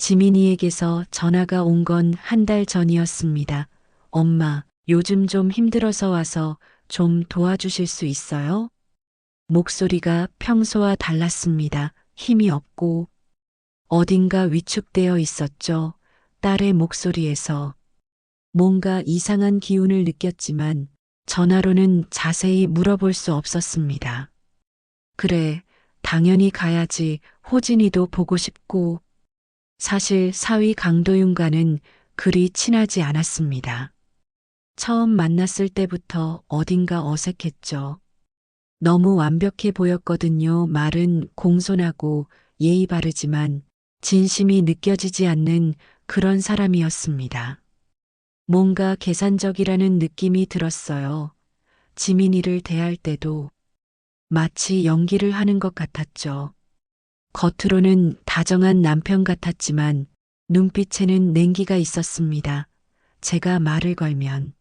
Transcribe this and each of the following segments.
지민이에게서 전화가 온 건 한 달 전이었습니다. 엄마, 요즘 좀 힘들어서 와서 좀 도와주실 수 있어요? 목소리가 평소와 달랐습니다. 힘이 없고 어딘가 위축되어 있었죠. 딸의 목소리에서 뭔가 이상한 기운을 느꼈지만 전화로는 자세히 물어볼 수 없었습니다. 그래, 당연히 가야지. 호진이도 보고 싶고. 사실 사위 강도윤과는 그리 친하지 않았습니다. 처음 만났을 때부터 어딘가 어색했죠. 너무 완벽해 보였거든요. 말은 공손하고 예의 바르지만 진심이 느껴지지 않는 그런 사람이었습니다. 뭔가 계산적이라는 느낌이 들었어요. 지민이를 대할 때도 마치 연기를 하는 것 같았죠. 겉으로는 다정한 남편 같았지만 눈빛에는 냉기가 있었습니다. 제가 말을 걸면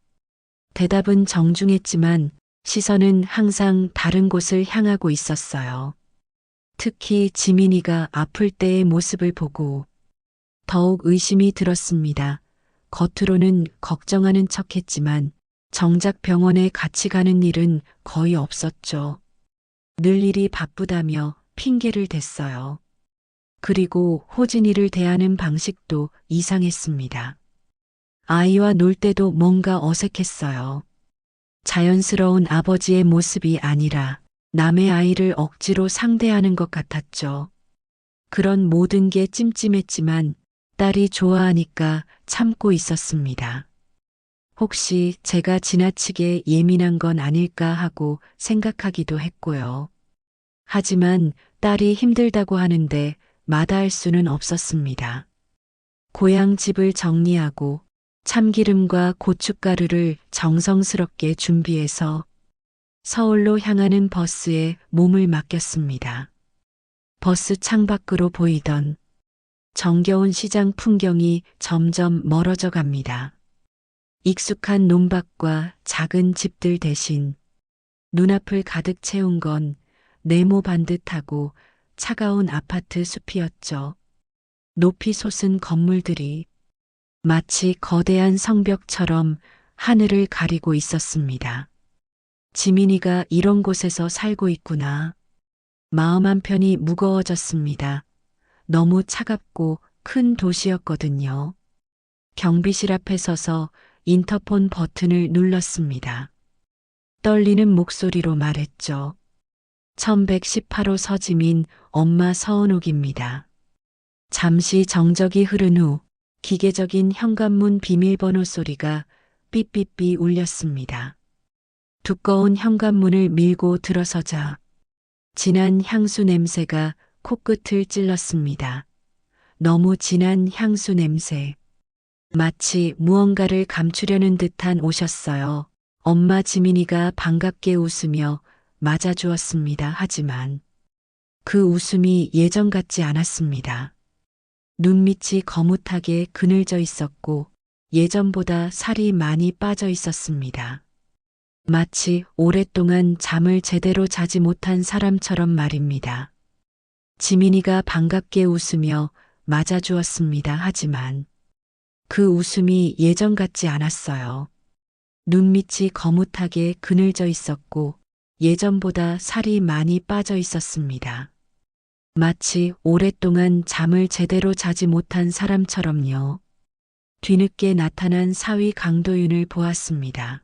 대답은 정중했지만 시선은 항상 다른 곳을 향하고 있었어요. 특히 지민이가 아플 때의 모습을 보고 더욱 의심이 들었습니다. 겉으로는 걱정하는 척했지만 정작 병원에 같이 가는 일은 거의 없었죠. 늘 일이 바쁘다며 핑계를 댔어요. 그리고 호진이를 대하는 방식도 이상했습니다. 아이와 놀 때도 뭔가 어색했어요. 자연스러운 아버지의 모습이 아니라 남의 아이를 억지로 상대하는 것 같았죠. 그런 모든 게 찜찜했지만 딸이 좋아하니까 참고 있었습니다. 혹시 제가 지나치게 예민한 건 아닐까 하고 생각하기도 했고요. 하지만 딸이 힘들다고 하는데 마다할 수는 없었습니다. 고향 집을 정리하고 참기름과 고춧가루를 정성스럽게 준비해서 서울로 향하는 버스에 몸을 맡겼습니다. 버스 창밖으로 보이던 정겨운 시장 풍경이 점점 멀어져 갑니다. 익숙한 논밭과 작은 집들 대신 눈앞을 가득 채운 건 네모 반듯하고 차가운 아파트 숲이었죠. 높이 솟은 건물들이 마치 거대한 성벽처럼 하늘을 가리고 있었습니다. 지민이가 이런 곳에서 살고 있구나. 마음 한편이 무거워졌습니다. 너무 차갑고 큰 도시였거든요. 경비실 앞에 서서 인터폰 버튼을 눌렀습니다. 떨리는 목소리로 말했죠. 1118호 서지민, 엄마 서은옥입니다. 잠시 정적이 흐른 후 기계적인 현관문 비밀번호 소리가 삐삐삐 울렸습니다. 두꺼운 현관문을 밀고 들어서자 진한 향수 냄새가 코끝을 찔렀습니다. 너무 진한 향수 냄새. 마치 무언가를 감추려는 듯한 옷이었어요. 엄마 지민이가 반갑게 웃으며 맞아주었습니다. 하지만 그 웃음이 예전 같지 않았습니다. 눈밑이 거뭇하게 그늘져 있었고 예전보다 살이 많이 빠져 있었습니다. 마치 오랫동안 잠을 제대로 자지 못한 사람처럼 말입니다. 지민이가 반갑게 웃으며 맞아주었습니다. 하지만 그 웃음이 예전 같지 않았어요. 눈밑이 거뭇하게 그늘져 있었고 예전보다 살이 많이 빠져 있었습니다. 마치 오랫동안 잠을 제대로 자지 못한 사람처럼요. 뒤늦게 나타난 사위 강도윤을 보았습니다.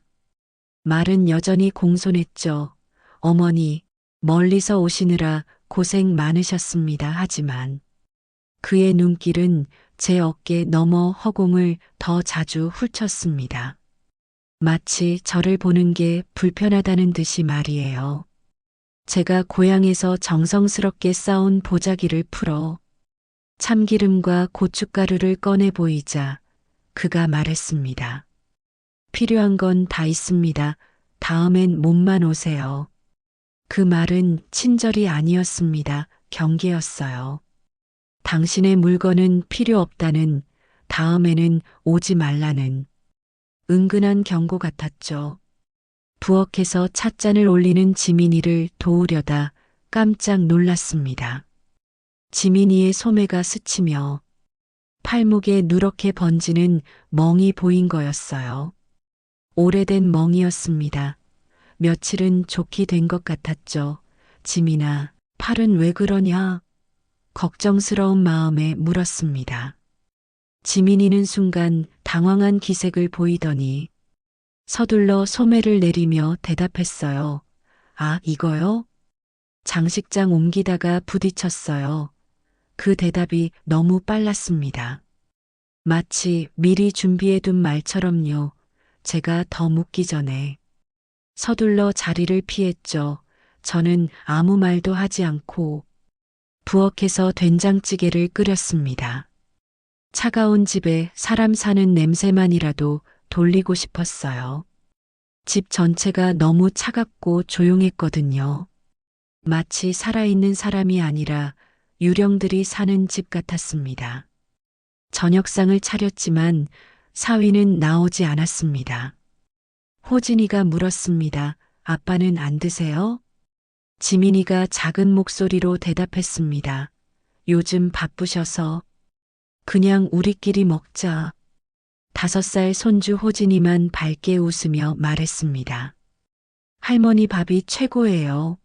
말은 여전히 공손했죠. 어머니, 멀리서 오시느라 고생 많으셨습니다. 하지만 그의 눈길은 제 어깨 너머 허공을 더 자주 훑쳤습니다. 마치 저를 보는 게 불편하다는 듯이 말이에요. 제가 고향에서 정성스럽게 쌓은 보자기를 풀어 참기름과 고춧가루를 꺼내 보이자 그가 말했습니다. 필요한 건 다 있습니다. 다음엔 몸만 오세요. 그 말은 친절이 아니었습니다. 경계였어요. 당신의 물건은 필요 없다는, 다음에는 오지 말라는 은근한 경고 같았죠. 부엌에서 찻잔을 올리는 지민이를 도우려다 깜짝 놀랐습니다. 지민이의 소매가 스치며 팔목에 누렇게 번지는 멍이 보인 거였어요. 오래된 멍이었습니다. 며칠은 좋게 된 것 같았죠. 지민아, 팔은 왜 그러냐? 걱정스러운 마음에 물었습니다. 지민이는 순간 당황한 기색을 보이더니 서둘러 소매를 내리며 대답했어요. 아, 이거요? 장식장 옮기다가 부딪혔어요. 그 대답이 너무 빨랐습니다. 마치 미리 준비해둔 말처럼요. 제가 더 묻기 전에 서둘러 자리를 피했죠. 저는 아무 말도 하지 않고 부엌에서 된장찌개를 끓였습니다. 차가운 집에 사람 사는 냄새만이라도 돌리고 싶었어요. 집 전체가 너무 차갑고 조용했거든요. 마치 살아있는 사람이 아니라 유령들이 사는 집 같았습니다. 저녁상을 차렸지만 사위는 나오지 않았습니다. 호진이가 물었습니다. 아빠는 안 드세요? 지민이가 작은 목소리로 대답했습니다. 요즘 바쁘셔서 그냥 우리끼리 먹자. 5살 손주 호진이만 밝게 웃으며 말했습니다. 할머니 밥이 최고예요.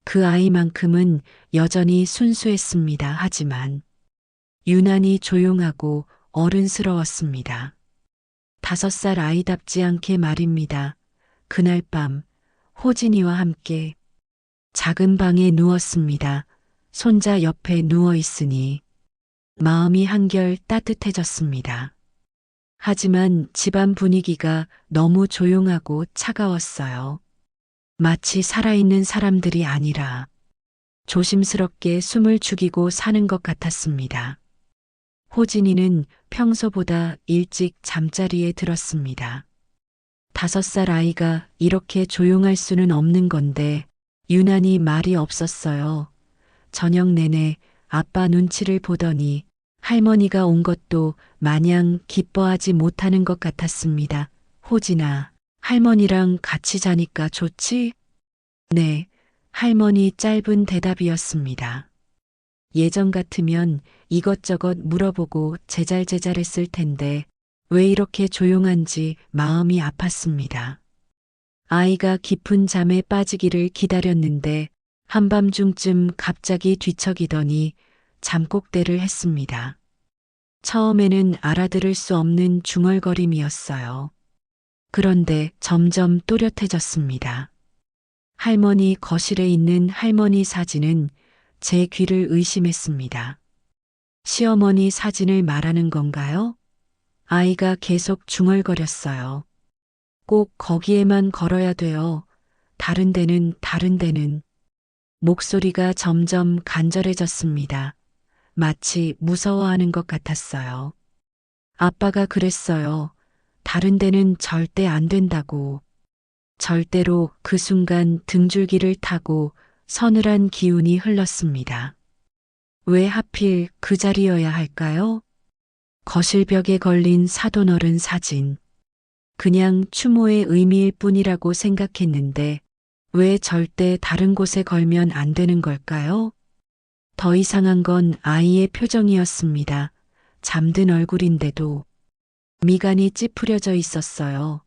그 아이만큼은 여전히 순수했습니다. 하지만 유난히 조용하고 어른스러웠습니다. 5살 아이답지 않게 말입니다. 그날 밤 호진이와 함께 작은 방에 누웠습니다. 손자 옆에 누워 있으니 마음이 한결 따뜻해졌습니다. 하지만 집안 분위기가 너무 조용하고 차가웠어요. 마치 살아있는 사람들이 아니라 조심스럽게 숨을 죽이고 사는 것 같았습니다. 호진이는 평소보다 일찍 잠자리에 들었습니다. 5살 아이가 이렇게 조용할 수는 없는 건데 유난히 말이 없었어요. 저녁 내내 아빠 눈치를 보더니 할머니가 온 것도 마냥 기뻐하지 못하는 것 같았습니다. 호진아, 할머니랑 같이 자니까 좋지? 네, 할머니 짧은 대답이었습니다. 예전 같으면 이것저것 물어보고 제잘제잘했을 텐데 왜 이렇게 조용한지 마음이 아팠습니다. 아이가 깊은 잠에 빠지기를 기다렸는데 한밤중쯤 갑자기 뒤척이더니 잠꼬대를 했습니다. 처음에는 알아들을 수 없는 중얼거림이었어요. 그런데 점점 또렷해졌습니다. 할머니 거실에 있는 할머니 사진은 제 귀를 의심했습니다. 시어머니 사진을 말하는 건가요? 아이가 계속 중얼거렸어요. 꼭 거기에만 걸어야 돼요. 다른 데는 목소리가 점점 간절해졌습니다. 마치 무서워하는 것 같았어요. 아빠가 그랬어요. 다른 데는 절대 안 된다고. 절대로. 그 순간 등줄기를 타고 서늘한 기운이 흘렀습니다. 왜 하필 그 자리여야 할까요? 거실벽에 걸린 사돈어른 사진. 그냥 추모의 의미일 뿐이라고 생각했는데 왜 절대 다른 곳에 걸면 안 되는 걸까요? 더 이상한 건 아이의 표정이었습니다. 잠든 얼굴인데도 미간이 찌푸려져 있었어요.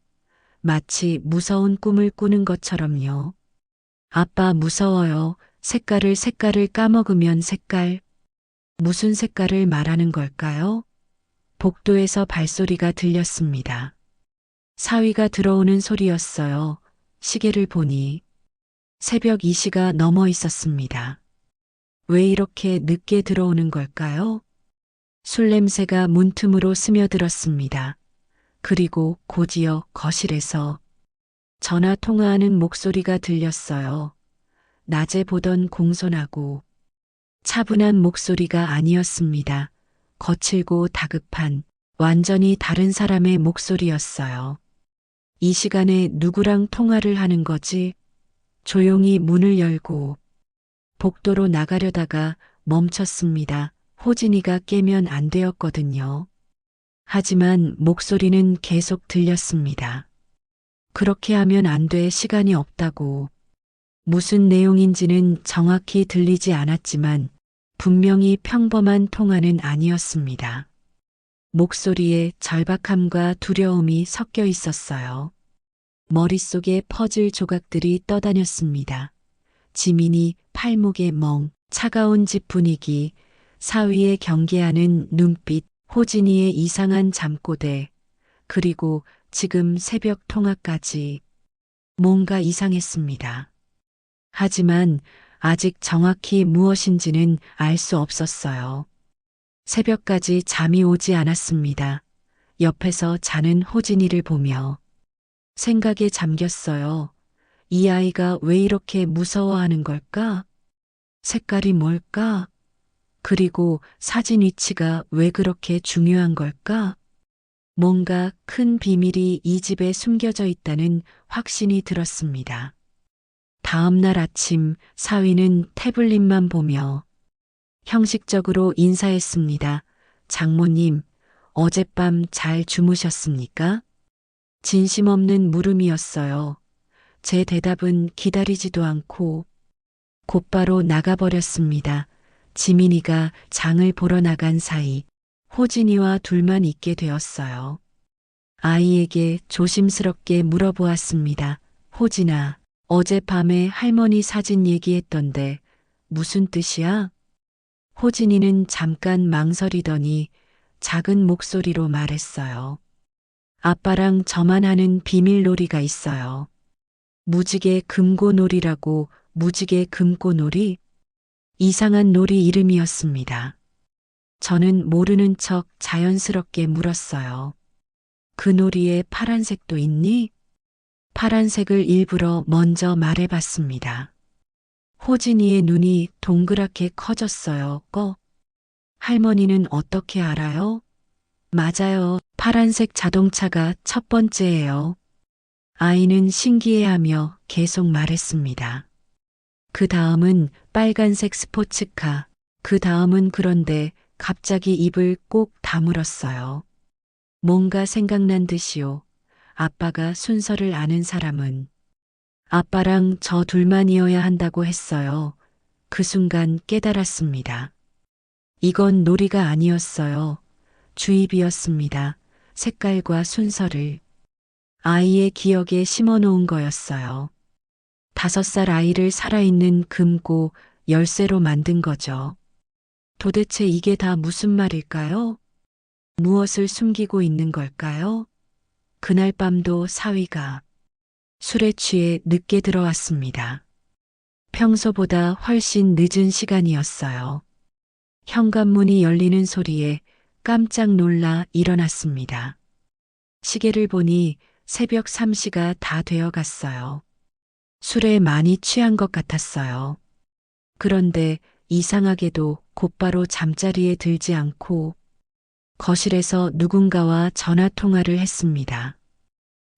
마치 무서운 꿈을 꾸는 것처럼요. 아빠 무서워요. 색깔을 까먹으면 색깔. 무슨 색깔을 말하는 걸까요? 복도에서 발소리가 들렸습니다. 사위가 들어오는 소리였어요. 시계를 보니 새벽 2시가 넘어 있었습니다. 왜 이렇게 늦게 들어오는 걸까요? 술 냄새가 문틈으로 스며들었습니다. 그리고 곧이어 거실에서 전화 통화하는 목소리가 들렸어요. 낮에 보던 공손하고 차분한 목소리가 아니었습니다. 거칠고 다급한 완전히 다른 사람의 목소리였어요. 이 시간에 누구랑 통화를 하는 거지? 조용히 문을 열고 복도로 나가려다가 멈췄습니다. 호진이가 깨면 안 되었거든요. 하지만 목소리는 계속 들렸습니다. 그렇게 하면 안 돼. 시간이 없다고. 무슨 내용인지는 정확히 들리지 않았지만 분명히 평범한 통화는 아니었습니다. 목소리에 절박함과 두려움이 섞여 있었어요. 머릿속에 퍼즐 조각들이 떠다녔습니다. 지민이 팔목의 멍, 차가운 집 분위기, 사위의 경계하는 눈빛, 호진이의 이상한 잠꼬대, 그리고 지금 새벽 통화까지 뭔가 이상했습니다. 하지만 아직 정확히 무엇인지는 알 수 없었어요. 새벽까지 잠이 오지 않았습니다. 옆에서 자는 호진이를 보며 생각에 잠겼어요. 이 아이가 왜 이렇게 무서워하는 걸까? 색깔이 뭘까? 그리고 사진 위치가 왜 그렇게 중요한 걸까? 뭔가 큰 비밀이 이 집에 숨겨져 있다는 확신이 들었습니다. 다음 날 아침 사위는 태블릿만 보며 형식적으로 인사했습니다. 장모님, 어젯밤 잘 주무셨습니까? 진심 없는 물음이었어요. 제 대답은 기다리지도 않고 곧바로 나가버렸습니다. 지민이가 장을 보러 나간 사이 호진이와 둘만 있게 되었어요. 아이에게 조심스럽게 물어보았습니다. 호진아, 어젯밤에 할머니 사진 얘기했던데 무슨 뜻이야? 호진이는 잠깐 망설이더니 작은 목소리로 말했어요. 아빠랑 저만 하는 비밀놀이가 있어요. 무지개 금고놀이라고. 무지개 금고놀이? 이상한 놀이 이름이었습니다. 저는 모르는 척 자연스럽게 물었어요. 그 놀이에 파란색도 있니? 파란색을 일부러 먼저 말해봤습니다. 호진이의 눈이 동그랗게 커졌어요. 할머니는 어떻게 알아요? 맞아요. 파란색 자동차가 첫 번째예요. 아이는 신기해하며 계속 말했습니다. 그 다음은 빨간색 스포츠카. 그 다음은 그런데 갑자기 입을 꼭 다물었어요. 뭔가 생각난 듯이요. 아빠가 순서를 아는 사람은 아빠랑 저 둘만이어야 한다고 했어요. 그 순간 깨달았습니다. 이건 놀이가 아니었어요. 주입이었습니다. 색깔과 순서를 아이의 기억에 심어놓은 거였어요. 5살 아이를 살아있는 금고 열쇠로 만든 거죠. 도대체 이게 다 무슨 말일까요? 무엇을 숨기고 있는 걸까요? 그날 밤도 사위가 술에 취해 늦게 들어왔습니다. 평소보다 훨씬 늦은 시간이었어요. 현관문이 열리는 소리에 깜짝 놀라 일어났습니다. 시계를 보니 새벽 3시가 다 되어 갔어요. 술에 많이 취한 것 같았어요. 그런데 이상하게도 곧바로 잠자리에 들지 않고 거실에서 누군가와 전화 통화를 했습니다.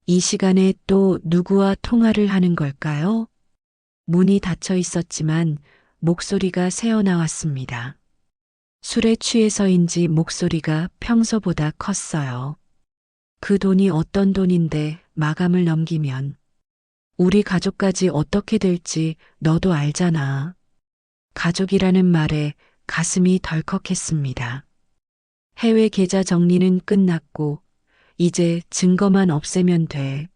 이 시간에 또 누구와 통화를 하는 걸까요? 문이 닫혀 있었지만 목소리가 새어나왔습니다. 술에 취해서인지 목소리가 평소보다 컸어요. 그 돈이 어떤 돈인데 마감을 넘기면 우리 가족까지 어떻게 될지 너도 알잖아. 가족이라는 말에 가슴이 덜컥했습니다. 해외 계좌 정리는 끝났고 이제 증거만 없애면 돼.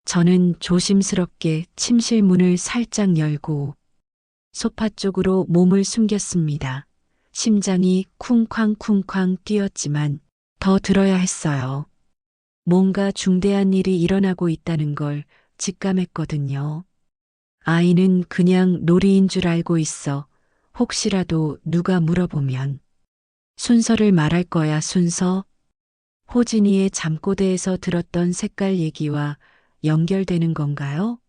저는 조심스럽게 침실 문을 살짝 열고 소파 쪽으로 몸을 숨겼습니다. 심장이 쿵쾅쿵쾅 뛰었지만 더 들어야 했어요. 뭔가 중대한 일이 일어나고 있다는 걸 직감했거든요. 아이는 그냥 놀이인 줄 알고 있어. 혹시라도 누가 물어보면 순서를 말할 거야, 순서. 호진이의 잠꼬대에서 들었던 색깔 얘기와 연결되는 건가요?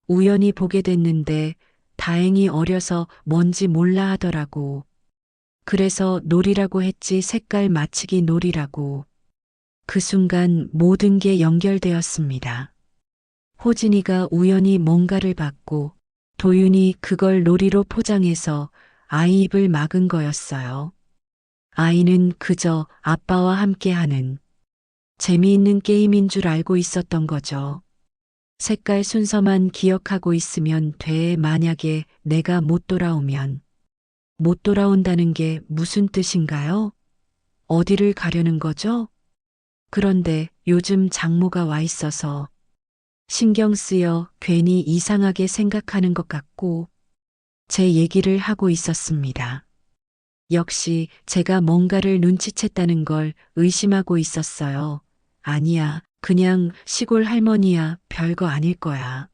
우연히 보게 됐는데 다행히 어려서 뭔지 몰라 하더라고. 그래서 놀이라고 했지 색깔 맞히기 놀이라고. 그 순간 모든 게 연결되었습니다. 호진이가 우연히 뭔가를 받고 도윤이 그걸 놀이로 포장해서 아이 입을 막은 거였어요. 아이는 그저 아빠와 함께하는 재미있는 게임인 줄 알고 있었던 거죠. 색깔 순서만 기억하고 있으면 돼. 만약에 내가 못 돌아오면 못 돌아온다는 게 무슨 뜻인가요? 어디를 가려는 거죠? 그런데 요즘 장모가 와 있어서 신경 쓰여 괜히 이상하게 생각하는 것 같고 제 얘기를 하고 있었습니다. 역시 제가 뭔가를 눈치챘다는 걸 의심하고 있었어요. 아니야, 그냥 시골 할머니야, 별거 아닐 거야.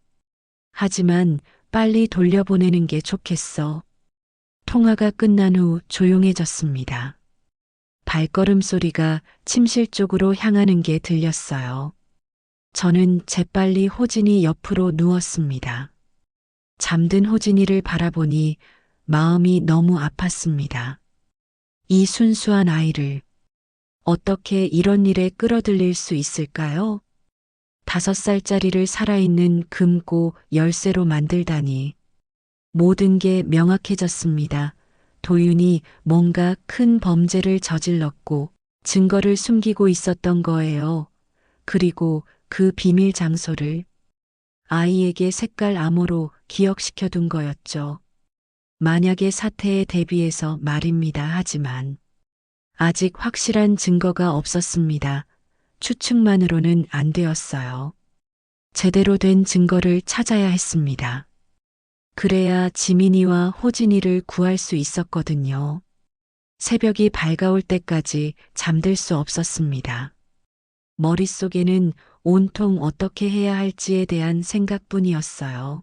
하지만 빨리 돌려보내는 게 좋겠어. 통화가 끝난 후 조용해졌습니다. 발걸음 소리가 침실 쪽으로 향하는 게 들렸어요. 저는 재빨리 호진이 옆으로 누웠습니다. 잠든 호진이를 바라보니 마음이 너무 아팠습니다. 이 순수한 아이를 어떻게 이런 일에 끌어들일 수 있을까요? 5살짜리를 살아있는 금고 열쇠로 만들다니. 모든 게 명확해졌습니다. 도윤이 뭔가 큰 범죄를 저질렀고 증거를 숨기고 있었던 거예요. 그리고 그 비밀 장소를 아이에게 색깔 암호로 기억시켜 둔 거였죠. 만약의 사태에 대비해서 말입니다. 하지만 아직 확실한 증거가 없었습니다. 추측만으로는 안 되었어요. 제대로 된 증거를 찾아야 했습니다. 그래야 지민이와 호진이를 구할 수 있었거든요. 새벽이 밝아올 때까지 잠들 수 없었습니다. 머릿속에는 온통 어떻게 해야 할지에 대한 생각뿐이었어요.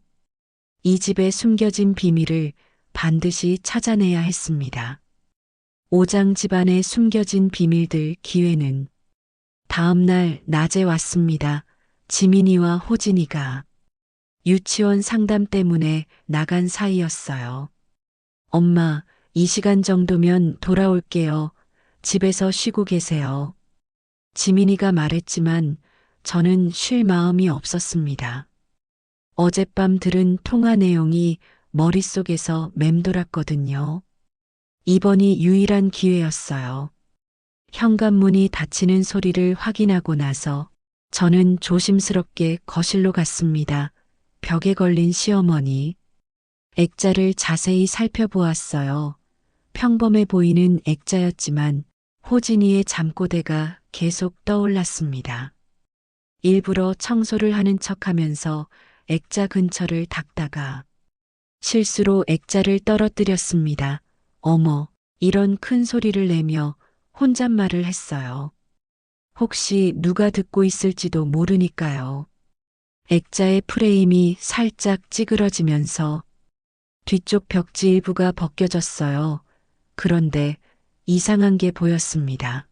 이 집에 숨겨진 비밀을 반드시 찾아내야 했습니다. 오장 집안에 숨겨진 비밀들 기회는 다음 날 낮에 왔습니다. 지민이와 호진이가 유치원 상담 때문에 나간 사이였어요. 엄마, 이 시간 정도면 돌아올게요. 집에서 쉬고 계세요. 지민이가 말했지만 저는 쉴 마음이 없었습니다. 어젯밤 들은 통화 내용이 머릿속에서 맴돌았거든요. 이번이 유일한 기회였어요. 현관문이 닫히는 소리를 확인하고 나서 저는 조심스럽게 거실로 갔습니다. 벽에 걸린 시어머니. 액자를 자세히 살펴보았어요. 평범해 보이는 액자였지만 호진이의 잠꼬대가 계속 떠올랐습니다. 일부러 청소를 하는 척하면서 액자 근처를 닦다가 실수로 액자를 떨어뜨렸습니다. 어머, 이런 큰 소리를 내며 혼잣말을 했어요. 혹시 누가 듣고 있을지도 모르니까요. 액자의 프레임이 살짝 찌그러지면서 뒤쪽 벽지 일부가 벗겨졌어요. 그런데 이상한 게 보였습니다.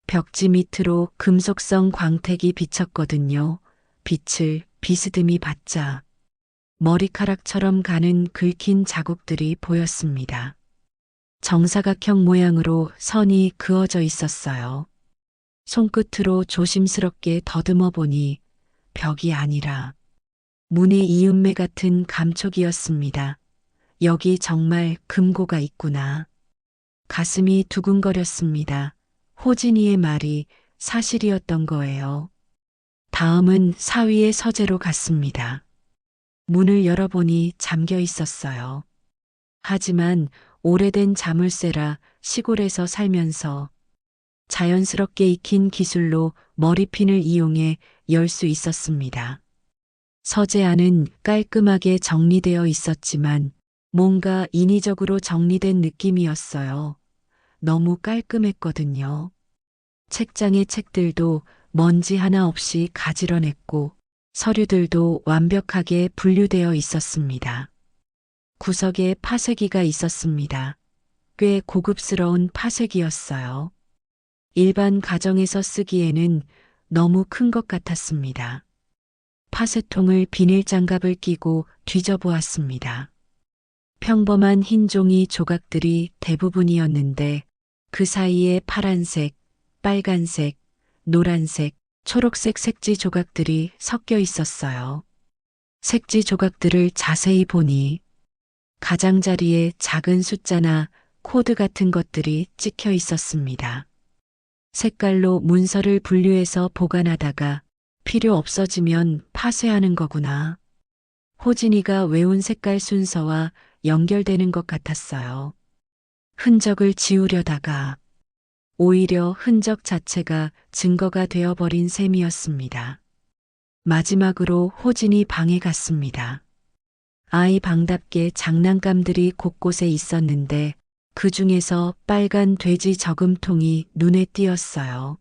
벽지 밑으로 금속성 광택이 비쳤거든요. 빛을 비스듬히 받자 머리카락처럼 가는 긁힌 자국들이 보였습니다. 정사각형 모양으로 선이 그어져 있었어요. 손끝으로 조심스럽게 더듬어 보니 벽이 아니라 문의 이음매 같은 감촉이었습니다. 여기 정말 금고가 있구나. 가슴이 두근거렸습니다. 호진이의 말이 사실이었던 거예요. 다음은 사위의 서재로 갔습니다. 문을 열어보니 잠겨 있었어요. 하지만 오래된 자물쇠라 시골에서 살면서 자연스럽게 익힌 기술로 머리핀을 이용해 열 수 있었습니다. 서재 안은 깔끔하게 정리되어 있었지만 뭔가 인위적으로 정리된 느낌이었어요. 너무 깔끔했거든요. 책장의 책들도 먼지 하나 없이 가지런했고 서류들도 완벽하게 분류되어 있었습니다. 구석에 파쇄기가 있었습니다. 꽤 고급스러운 파쇄기였어요. 일반 가정에서 쓰기에는 너무 큰 것 같았습니다. 파쇄통을 비닐 장갑을 끼고 뒤져보았습니다. 평범한 흰 종이 조각들이 대부분이었는데 그 사이에 파란색, 빨간색, 노란색, 초록색 색지 조각들이 섞여 있었어요. 색지 조각들을 자세히 보니 가장자리에 작은 숫자나 코드 같은 것들이 찍혀 있었습니다. 색깔로 문서를 분류해서 보관하다가 필요 없어지면 파쇄하는 거구나. 호진이가 외운 색깔 순서와 연결되는 것 같았어요. 흔적을 지우려다가 오히려 흔적 자체가 증거가 되어버린 셈이었습니다. 마지막으로 호진이 방에 갔습니다. 아이 방답게 장난감들이 곳곳에 있었는데 그 중에서 빨간 돼지 저금통이 눈에 띄었어요.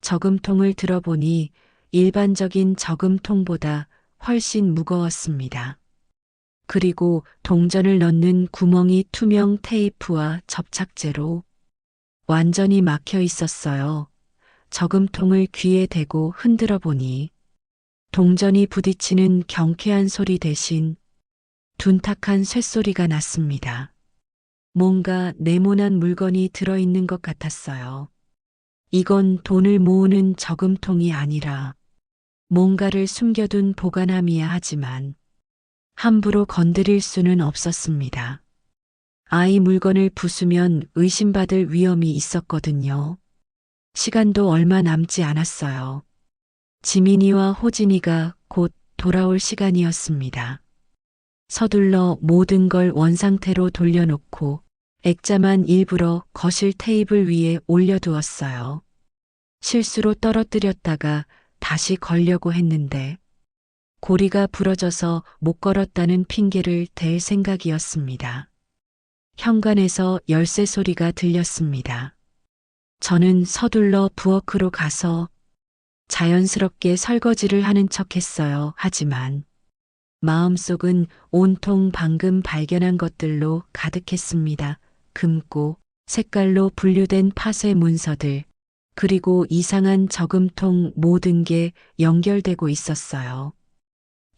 저금통을 들어보니 일반적인 저금통보다 훨씬 무거웠습니다. 그리고 동전을 넣는 구멍이 투명 테이프와 접착제로 완전히 막혀 있었어요. 저금통을 귀에 대고 흔들어 보니 동전이 부딪히는 경쾌한 소리 대신 둔탁한 쇳소리가 났습니다. 뭔가 네모난 물건이 들어있는 것 같았어요. 이건 돈을 모으는 저금통이 아니라 뭔가를 숨겨둔 보관함이야 하지만 함부로 건드릴 수는 없었습니다. 아이 물건을 부수면 의심받을 위험이 있었거든요. 시간도 얼마 남지 않았어요. 지민이와 호진이가 곧 돌아올 시간이었습니다. 서둘러 모든 걸 원상태로 돌려놓고 액자만 일부러 거실 테이블 위에 올려두었어요. 실수로 떨어뜨렸다가 다시 걸려고 했는데 고리가 부러져서 못 걸었다는 핑계를 댈 생각이었습니다. 현관에서 열쇠 소리가 들렸습니다. 저는 서둘러 부엌으로 가서 자연스럽게 설거지를 하는 척했어요. 하지만 마음속은 온통 방금 발견한 것들로 가득했습니다. 금고, 색깔로 분류된 파쇄 문서들, 그리고 이상한 저금통 모든 게 연결되고 있었어요.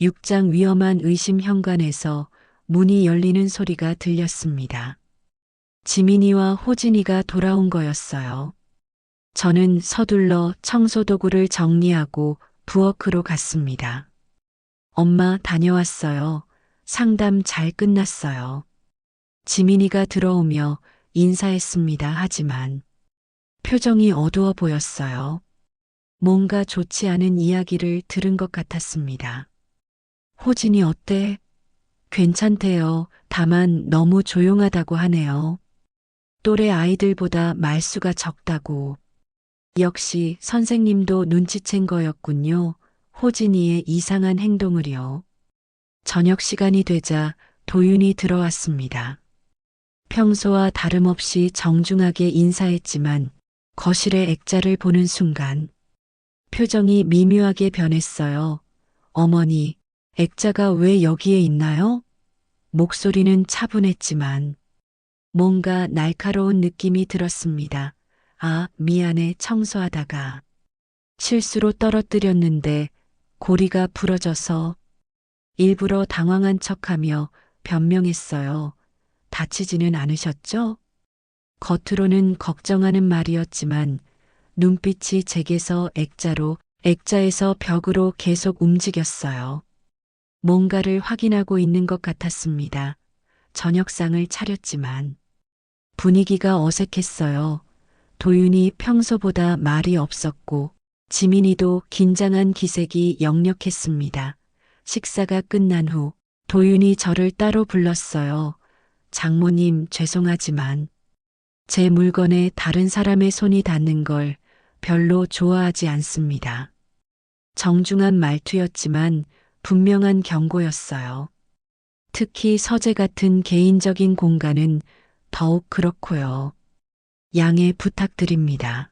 6장 위험한 의심 현관에서 문이 열리는 소리가 들렸습니다. 지민이와 호진이가 돌아온 거였어요. 저는 서둘러 청소도구를 정리하고 부엌으로 갔습니다. 엄마 다녀왔어요. 상담 잘 끝났어요. 지민이가 들어오며 인사했습니다. 하지만 표정이 어두워 보였어요. 뭔가 좋지 않은 이야기를 들은 것 같았습니다. 호진이 어때? 괜찮대요. 다만 너무 조용하다고 하네요. 또래 아이들보다 말수가 적다고. 역시 선생님도 눈치챈 거였군요. 호진이의 이상한 행동을요. 저녁 시간이 되자 도윤이 들어왔습니다. 평소와 다름없이 정중하게 인사했지만 거실의 액자를 보는 순간 표정이 미묘하게 변했어요. 어머니, 액자가 왜 여기에 있나요? 목소리는 차분했지만 뭔가 날카로운 느낌이 들었습니다. 아, 미안해. 청소하다가 실수로 떨어뜨렸는데 고리가 부러져서. 일부러 당황한 척하며 변명했어요. 다치지는 않으셨죠? 겉으로는 걱정하는 말이었지만 눈빛이 제게서 액자에서 벽으로 계속 움직였어요. 뭔가를 확인하고 있는 것 같았습니다. 저녁상을 차렸지만 분위기가 어색했어요. 도윤이 평소보다 말이 없었고 지민이도 긴장한 기색이 역력했습니다. 식사가 끝난 후 도윤이 저를 따로 불렀어요. 장모님, 죄송하지만 제 물건에 다른 사람의 손이 닿는 걸 별로 좋아하지 않습니다. 정중한 말투였지만 분명한 경고였어요. 특히 서재 같은 개인적인 공간은 더욱 그렇고요. 양해 부탁드립니다.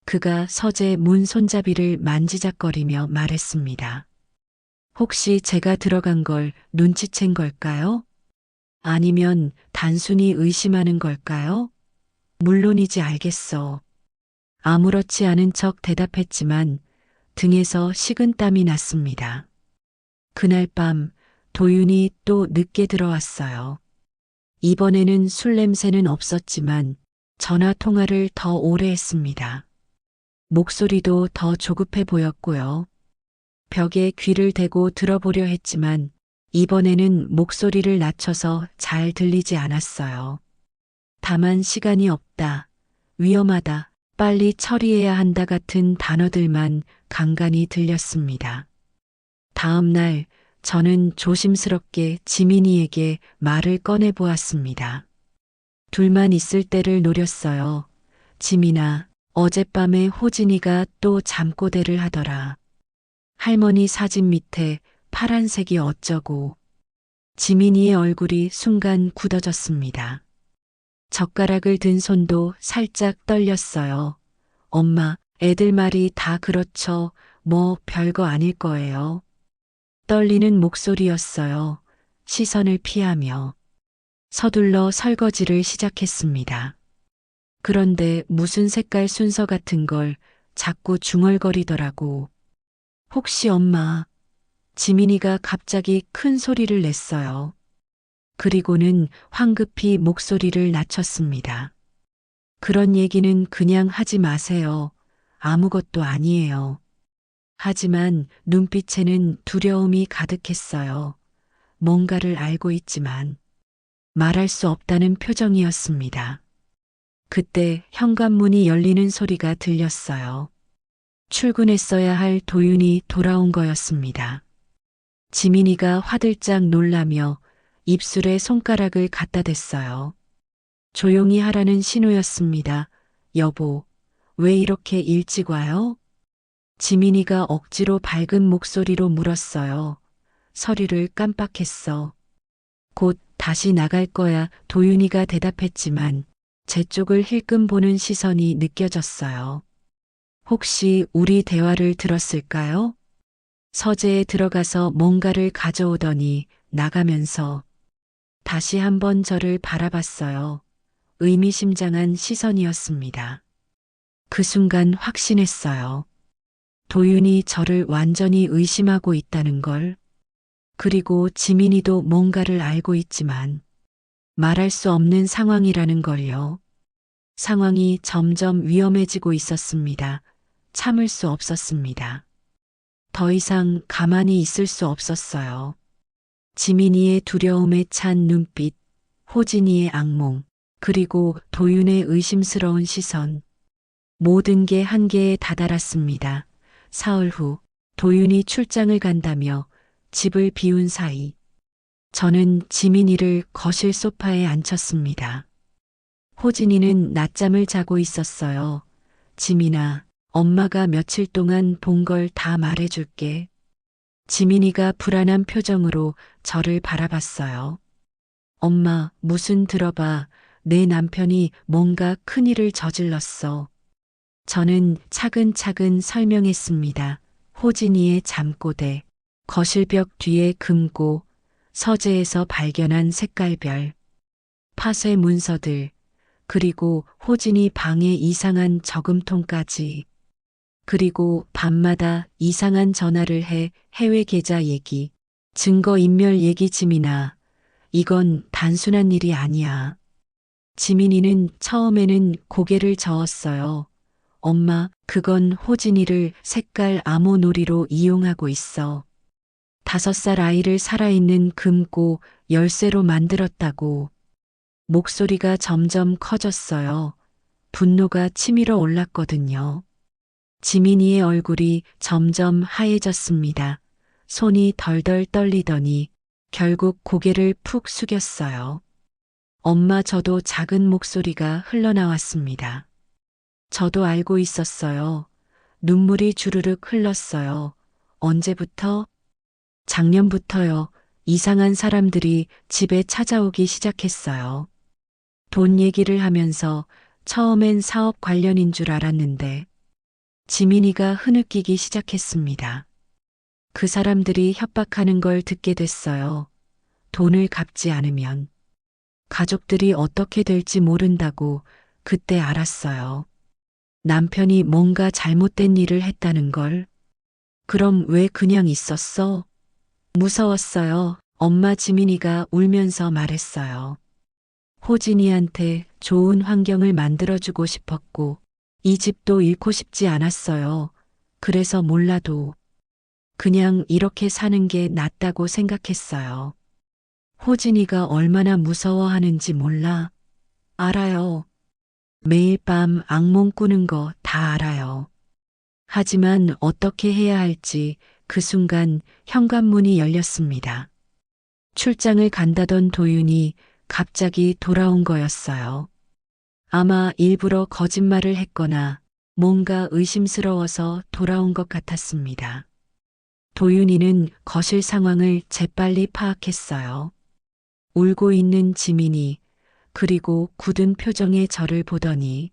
그가 서재 문 손잡이를 만지작거리며 말했습니다. 혹시 제가 들어간 걸 눈치챈 걸까요? 아니면 단순히 의심하는 걸까요? 물론이지 알겠어. 아무렇지 않은 척 대답했지만 등에서 식은땀이 났습니다. 그날 밤 도윤이 또 늦게 들어왔어요. 이번에는 술 냄새는 없었지만 전화 통화를 더 오래 했습니다. 목소리도 더 조급해 보였고요. 벽에 귀를 대고 들어보려 했지만 이번에는 목소리를 낮춰서 잘 들리지 않았어요. 다만 시간이 없다, 위험하다, 빨리 처리해야 한다 같은 단어들만 간간히 들렸습니다. 다음 날 저는 조심스럽게 지민이에게 말을 꺼내보았습니다. 둘만 있을 때를 노렸어요. 지민아, 어젯밤에 호진이가 또 잠꼬대를 하더라. 할머니 사진 밑에 파란색이 어쩌고. 지민이의 얼굴이 순간 굳어졌습니다. 젓가락을 든 손도 살짝 떨렸어요. 엄마, 애들 말이 다 그렇죠. 뭐 별거 아닐 거예요. 떨리는 목소리였어요. 시선을 피하며 서둘러 설거지를 시작했습니다. 그런데 무슨 색깔 순서 같은 걸 자꾸 중얼거리더라고. 혹시 엄마, 지민이가 갑자기 큰 소리를 냈어요. 그리고는 황급히 목소리를 낮췄습니다. 그런 얘기는 그냥 하지 마세요. 아무것도 아니에요. 하지만 눈빛에는 두려움이 가득했어요. 뭔가를 알고 있지만 말할 수 없다는 표정이었습니다. 그때 현관문이 열리는 소리가 들렸어요. 출근했어야 할 도윤이 돌아온 거였습니다. 지민이가 화들짝 놀라며 입술에 손가락을 갖다 댔어요. 조용히 하라는 신호였습니다. 여보, 왜 이렇게 일찍 와요? 지민이가 억지로 밝은 목소리로 물었어요. 서류를 깜빡했어. 곧 다시 나갈 거야. 도윤이가 대답했지만 제 쪽을 힐끔 보는 시선이 느껴졌어요. 혹시 우리 대화를 들었을까요? 서재에 들어가서 뭔가를 가져오더니 나가면서 다시 한번 저를 바라봤어요. 의미심장한 시선이었습니다. 그 순간 확신했어요. 도윤이 저를 완전히 의심하고 있다는 걸. 그리고 지민이도 뭔가를 알고 있지만 말할 수 없는 상황이라는 걸요. 상황이 점점 위험해지고 있었습니다. 참을 수 없었습니다. 더 이상 가만히 있을 수 없었어요. 지민이의 두려움에 찬 눈빛, 호진이의 악몽, 그리고 도윤의 의심스러운 시선. 모든 게 한계에 다다랐습니다. 사흘 후 도윤이 출장을 간다며 집을 비운 사이 저는 지민이를 거실 소파에 앉혔습니다. 호진이는 낮잠을 자고 있었어요. 지민아, 엄마가 며칠 동안 본 걸 다 말해줄게. 지민이가 불안한 표정으로 저를 바라봤어요. 엄마, 무슨 들어봐. 내 남편이 뭔가 큰일을 저질렀어. 저는 차근차근 설명했습니다. 호진이의 잠꼬대, 거실벽 뒤에 금고, 서재에서 발견한 색깔별, 파쇄 문서들, 그리고 호진이 방에 이상한 저금통까지. 그리고 밤마다 이상한 전화를 해 해외 계좌 얘기, 증거인멸 얘기. 지민아, 이건 단순한 일이 아니야. 지민이는 처음에는 고개를 저었어요. 엄마, 그건 호진이를 색깔 암호놀이로 이용하고 있어. 5살 아이를 살아있는 금고 열쇠로 만들었다고. 목소리가 점점 커졌어요. 분노가 치밀어 올랐거든요. 지민이의 얼굴이 점점 하얘졌습니다. 손이 덜덜 떨리더니 결국 고개를 푹 숙였어요. 엄마, 저도 작은 목소리가 흘러나왔습니다. 저도 알고 있었어요. 눈물이 주르륵 흘렀어요. 언제부터? 작년부터요. 이상한 사람들이 집에 찾아오기 시작했어요. 돈 얘기를 하면서 처음엔 사업 관련인 줄 알았는데 지민이가 흐느끼기 시작했습니다. 그 사람들이 협박하는 걸 듣게 됐어요. 돈을 갚지 않으면 가족들이 어떻게 될지 모른다고. 그때 알았어요. 남편이 뭔가 잘못된 일을 했다는 걸. 그럼 왜 그냥 있었어? 무서웠어요. 엄마, 지민이가 울면서 말했어요. 호진이한테 좋은 환경을 만들어주고 싶었고, 이 집도 잃고 싶지 않았어요. 그래서 몰라도 그냥 이렇게 사는 게 낫다고 생각했어요. 호진이가 얼마나 무서워하는지 몰라. 알아요. 매일 밤 악몽 꾸는 거 다 알아요. 하지만 어떻게 해야 할지. 그 순간 현관문이 열렸습니다. 출장을 간다던 도윤이 갑자기 돌아온 거였어요. 아마 일부러 거짓말을 했거나 뭔가 의심스러워서 돌아온 것 같았습니다. 도윤이는 거실 상황을 재빨리 파악했어요. 울고 있는 지민이, 그리고 굳은 표정의 저를 보더니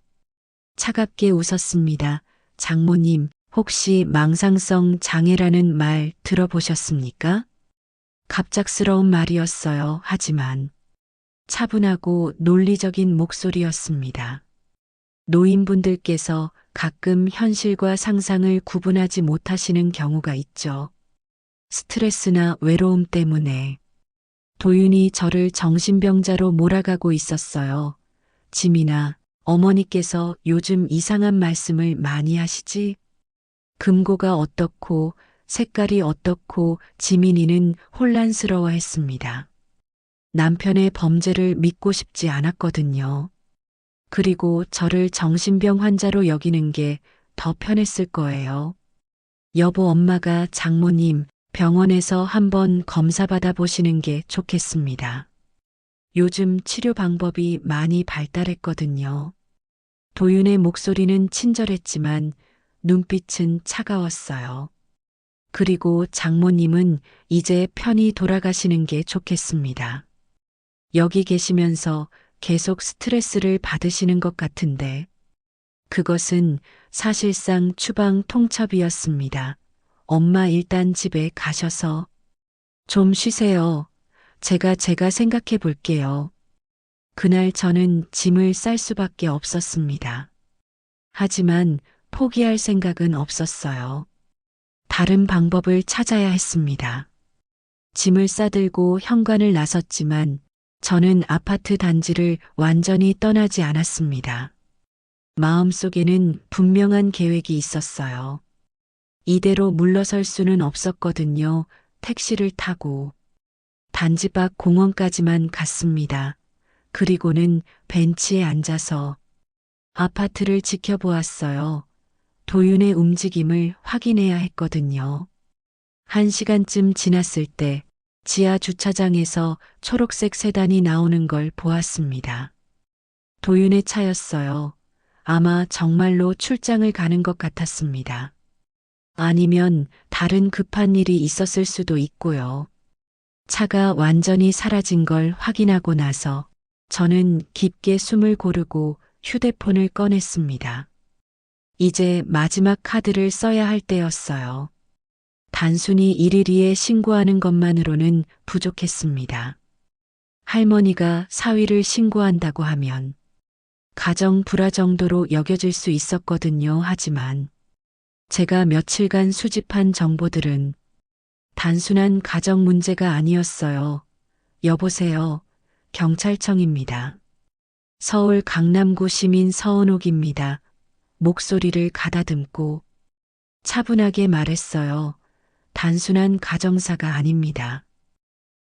차갑게 웃었습니다. 장모님, 혹시 망상성 장애라는 말 들어보셨습니까? 갑작스러운 말이었어요. 하지만 차분하고 논리적인 목소리였습니다. 노인분들께서 가끔 현실과 상상을 구분하지 못하시는 경우가 있죠. 스트레스나 외로움 때문에. 도윤이 저를 정신병자로 몰아가고 있었어요. 지민아, 어머니께서 요즘 이상한 말씀을 많이 하시지? 금고가 어떻고 색깔이 어떻고. 지민이는 혼란스러워했습니다. 남편의 범죄를 믿고 싶지 않았거든요. 그리고 저를 정신병 환자로 여기는 게 더 편했을 거예요. 여보, 엄마가 장모님 병원에서 한번 검사받아 보시는 게 좋겠습니다. 요즘 치료 방법이 많이 발달했거든요. 도윤의 목소리는 친절했지만 눈빛은 차가웠어요. 그리고 장모님은 이제 편히 돌아가시는 게 좋겠습니다. 여기 계시면서 계속 스트레스를 받으시는 것 같은데. 그것은 사실상 추방 통첩이었습니다. 엄마, 일단 집에 가셔서 좀 쉬세요. 제가 생각해 볼게요. 그날 저는 짐을 쌀 수밖에 없었습니다. 하지만 포기할 생각은 없었어요. 다른 방법을 찾아야 했습니다. 짐을 싸들고 현관을 나섰지만 저는 아파트 단지를 완전히 떠나지 않았습니다. 마음속에는 분명한 계획이 있었어요. 이대로 물러설 수는 없었거든요. 택시를 타고 단지 밖 공원까지만 갔습니다. 그리고는 벤치에 앉아서 아파트를 지켜보았어요. 도윤의 움직임을 확인해야 했거든요. 1시간쯤 지났을 때 지하 주차장에서 초록색 세단이 나오는 걸 보았습니다. 도윤의 차였어요. 아마 정말로 출장을 가는 것 같았습니다. 아니면 다른 급한 일이 있었을 수도 있고요. 차가 완전히 사라진 걸 확인하고 나서 저는 깊게 숨을 고르고 휴대폰을 꺼냈습니다. 이제 마지막 카드를 써야 할 때였어요. 단순히 112에 신고하는 것만으로는 부족했습니다. 할머니가 사위를 신고한다고 하면 가정 불화 정도로 여겨질 수 있었거든요. 하지만 제가 며칠간 수집한 정보들은 단순한 가정 문제가 아니었어요. 여보세요. 경찰청입니다. 서울 강남구 시민 서은옥입니다. 목소리를 가다듬고 차분하게 말했어요. 단순한 가정사가 아닙니다.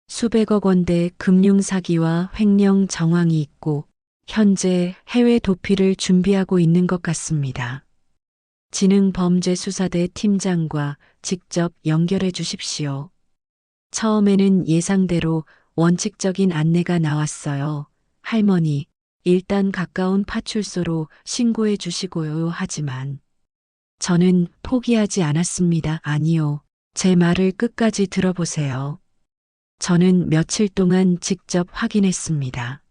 수백억 원대 금융사기와 횡령 정황이 있고 현재 해외 도피를 준비하고 있는 것 같습니다. 지능범죄수사대 팀장과 직접 연결해 주십시오. 처음에는 예상대로 원칙적인 안내가 나왔어요. 할머니, 일단 가까운 파출소로 신고해 주시고요. 하지만 저는 포기하지 않았습니다. 아니요. 제 말을 끝까지 들어보세요. 저는 며칠 동안 직접 확인했습니다.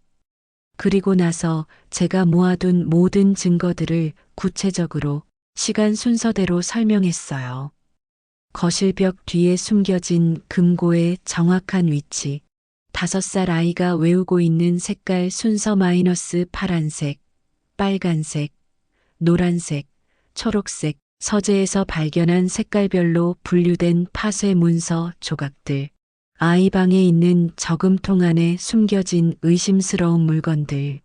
그리고 나서 제가 모아둔 모든 증거들을 구체적으로 시간 순서대로 설명했어요. 거실벽 뒤에 숨겨진 금고의 정확한 위치, 5살 아이가 외우고 있는 색깔 순서 마이너스 파란색, 빨간색, 노란색, 초록색, 서재에서 발견한 색깔별로 분류된 파쇄 문서 조각들, 아이 방에 있는 저금통 안에 숨겨진 의심스러운 물건들.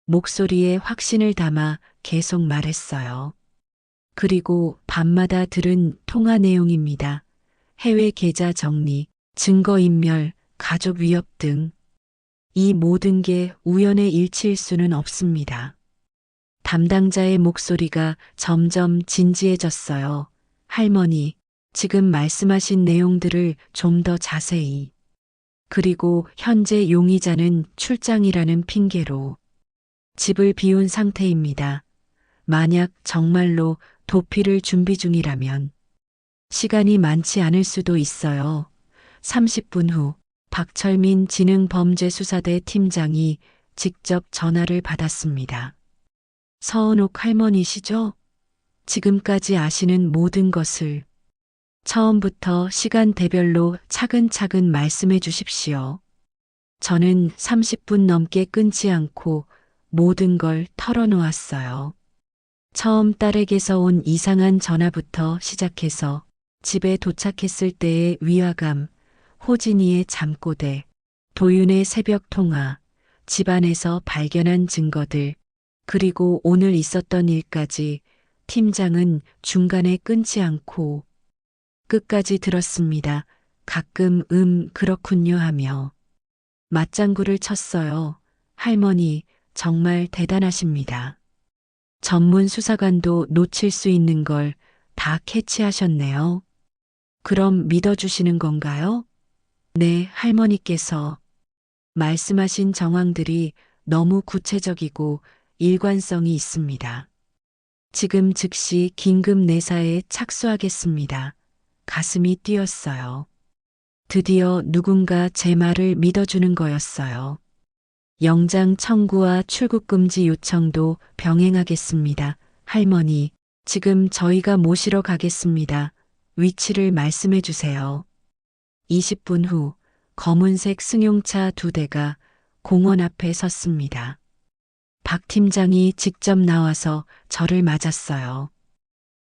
목소리에 확신을 담아 계속 말했어요. 그리고 밤마다 들은 통화 내용입니다. 해외 계좌 정리, 증거인멸, 가족 위협 등. 이 모든 게 우연의 일치일 수는 없습니다. 담당자의 목소리가 점점 진지해졌어요. 할머니, 지금 말씀하신 내용들을 좀 더 자세히. 그리고 현재 용의자는 출장이라는 핑계로 집을 비운 상태입니다. 만약 정말로 도피를 준비 중이라면 시간이 많지 않을 수도 있어요. 30분 후 박철민 지능범죄수사대 팀장이 직접 전화를 받았습니다. 서은옥 할머니시죠? 지금까지 아시는 모든 것을 처음부터 시간대별로 차근차근 말씀해 주십시오. 저는 30분 넘게 끊지 않고 모든 걸 털어놓았어요. 처음 딸에게서 온 이상한 전화부터 시작해서 집에 도착했을 때의 위화감, 호진이의 잠꼬대, 도윤의 새벽 통화, 집안에서 발견한 증거들, 그리고 오늘 있었던 일까지 팀장은 중간에 끊지 않고 끝까지 들었습니다. 가끔 그렇군요 하며 맞장구를 쳤어요. 할머니, 정말 대단하십니다. 전문 수사관도 놓칠 수 있는 걸 다 캐치하셨네요. 그럼 믿어주시는 건가요? 네, 할머니께서 말씀하신 정황들이 너무 구체적이고 일관성이 있습니다. 지금 즉시 긴급 내사에 착수하겠습니다. 가슴이 뛰었어요. 드디어 누군가 제 말을 믿어주는 거였어요. 영장 청구와 출국 금지 요청도 병행하겠습니다. 할머니, 지금 저희가 모시러 가겠습니다. 위치를 말씀해 주세요. 20분 후 검은색 승용차 2대가 공원 앞에 섰습니다. 박 팀장이 직접 나와서 저를 맞았어요.